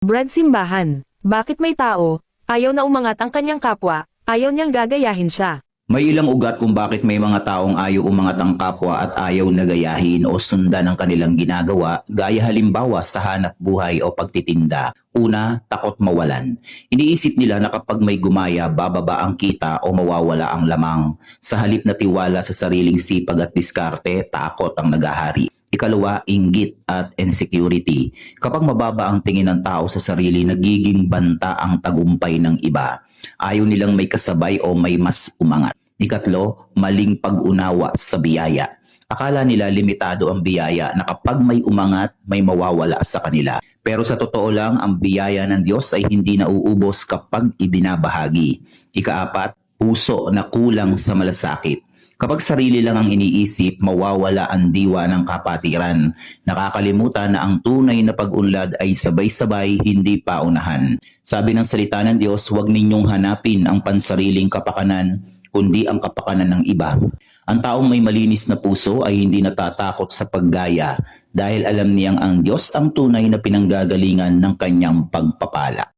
Brad Simbahan, bakit may tao, ayaw na umangat ang kanyang kapwa, ayaw niyang gagayahin siya? May ilang ugat kung bakit may mga taong ayaw umangat ang kapwa at ayaw na gayahin o sundan ang kanilang ginagawa, gaya halimbawa sa hanap buhay o pagtitinda. Una, takot mawalan. Iniisip nila na kapag may gumaya, bababa ang kita o mawawala ang lamang. Sa halip na tiwala sa sariling sipag at diskarte, takot ang nagahari. Ikalawa, inggit at insecurity. Kapag mababa ang tingin ng tao sa sarili, nagiging banta ang tagumpay ng iba. Ayaw nilang may kasabay o may mas umangat. Ikatlo, maling pag-unawa sa biyaya. Akala nila limitado ang biyaya na kapag may umangat, may mawawala sa kanila. Pero sa totoo lang, ang biyaya ng Diyos ay hindi nauubos kapag ibinabahagi. Ikaapat, puso na kulang sa malasakit. Kapag sarili lang ang iniisip, mawawala ang diwa ng kapatiran. Nakakalimutan na ang tunay na pag-unlad ay sabay-sabay, hindi paunahan. Sabi ng salita ng Diyos, huwag ninyong hanapin ang pansariling kapakanan, kundi ang kapakanan ng iba. Ang taong may malinis na puso ay hindi natatakot sa paggaya dahil alam niyang ang Diyos ang tunay na pinanggagalingan ng kanyang pagpapala.